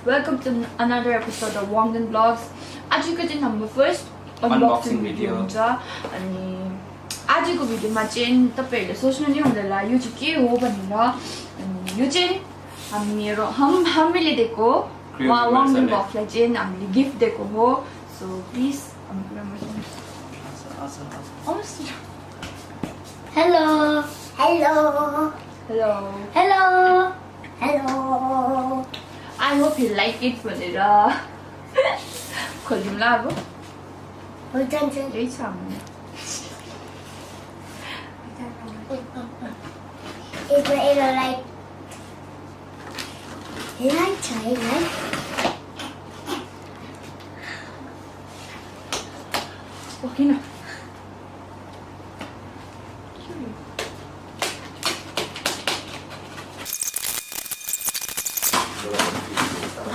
Welcome to another episode of Wongden Vlogs. आजको चाहिँ हाम्रो फर्स्ट अनबक्सिङ भिडियो हुन्छ अनि आजको भिडियोमा चाहिँ तपाईहरुले सोच्नु नि हुँदैला यो चाहिँ के हो भनेर अनि यो चाहिँ हामीले दिएको Wongden Vlogsलाई चाहिँ हामीले गिफ्ट दिएको हो so please Hello. Hello. Hello. Hello. Hello. I hope you like it भनेर खोलिदिउँला अब We're done. यही छ हाम्रो It's a light. Light, light. Okay na.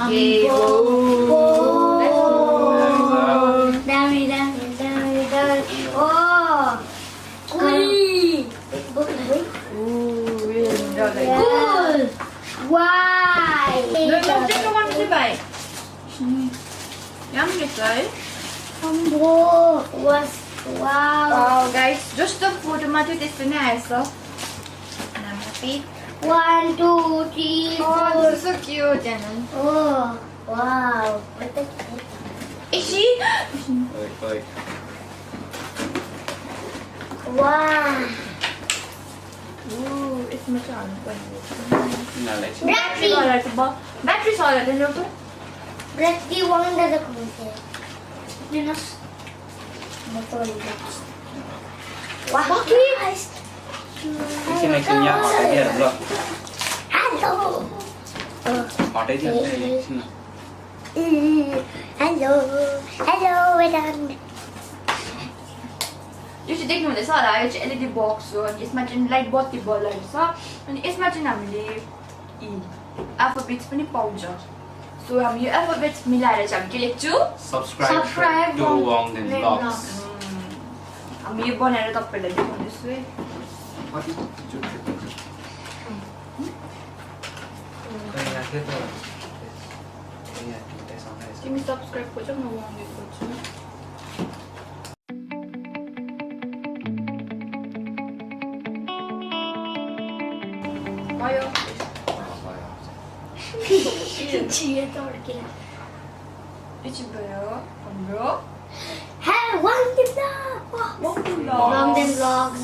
Okay. Dami. Oh. Cool. Cool. Why? Nagtapos ko si Bay. Yan guys. Combo was wow. Wow guys, just the photo ma त्यो त्यस्तो नै आएछ. And I'm happy. 1, 2, 3, 4. Oh, this is so cute, Jenna. Oh, wow. Is she? Wow. Ooh, it's much on. Battery. Battery solid, ano to? Battery wanda the kumite. Dinos. Motor box. Wow. Guys. एकछिन यहाँ हटाइदिएर ल Hello. हटाइदिएर एकछिन Hello. Hello, we're done. यो चाहिँ देख्नुहुँदैछ होला यो चाहिँ LED box हो अनि यसमा चाहिँ लाइट बत्ती बल्बहरू छ अनि यसमा चाहिँ हामीले अल्फाबेट्स पनि पाउँछ सो हामी यो अल्फाबेट्स मिलाएर चाहिँ हामी के लेख्छु सब्स्क्राइब टु Wongden Vlogs हामी यो बनाएर तपाईहरुलाई देखाउँदैछु है तिमी सब्स्क्राइब गर्छौ म Wongden गर्छु भयो Cheer torque. यो चाहिँ भयो हाम्रो Hey, Wongden Vlogs.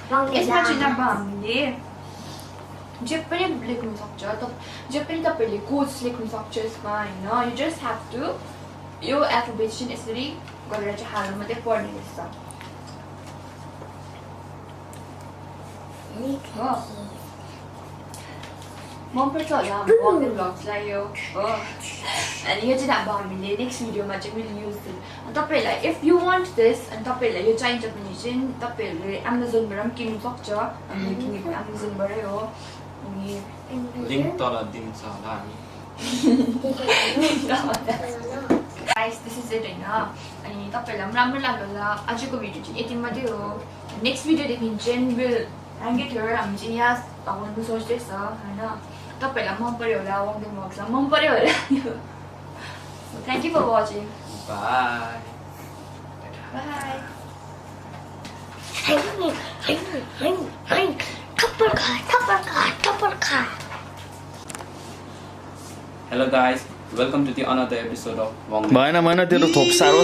यसमा चाहिँ अब हामीले जे पनि लेख्नु सक्छ जे पनि तपाईहरुले कोड्स लेख्नु सक्छ यसमा हैन यु जस्ट ह्याभ टु यो अल्फाबेट चाहिँ यसरी गरेर चाहिँ हाल्नु मात्रै पर्ने रहेछ हो मन पर्छ होला हाम्रो Wongden Vlogsलाई यो हो अनि यो चाहिँ अब हामीले नेक्स्ट भिडियोमा चाहिँ विल युज दिस अनि तपाईहरुलाई इफ यु वान्ट दिस अनि तपाईहरुलाई यो चाहिन्छ भने चाहिँ तपाईहरुले Amazonबाट पनि किन्नु सक्छ हामीले किनेको Amazonबाटै हो अनि लिंक तल दिन्छ होला हामी गाइस दिस इज इट हैन अनि तपाईहरुलाई पनि राम्रो लाग्यो होला आजको भिडियो चाहिँ यति मात्रै हो नेक्स्ट भिडियोदेखि चाहिँ विल ह्याङ इट हियर हामी चाहिँ यहाँ भन्नु सोच्दैछ हैन तपाईहरुलाई मन पर्यो होला Wongden Vlogs मन पर्यो होला thank you for watching bye bye Hello guys, welcome to the another episode of Wongden. भएन तेरो थोप साह्रो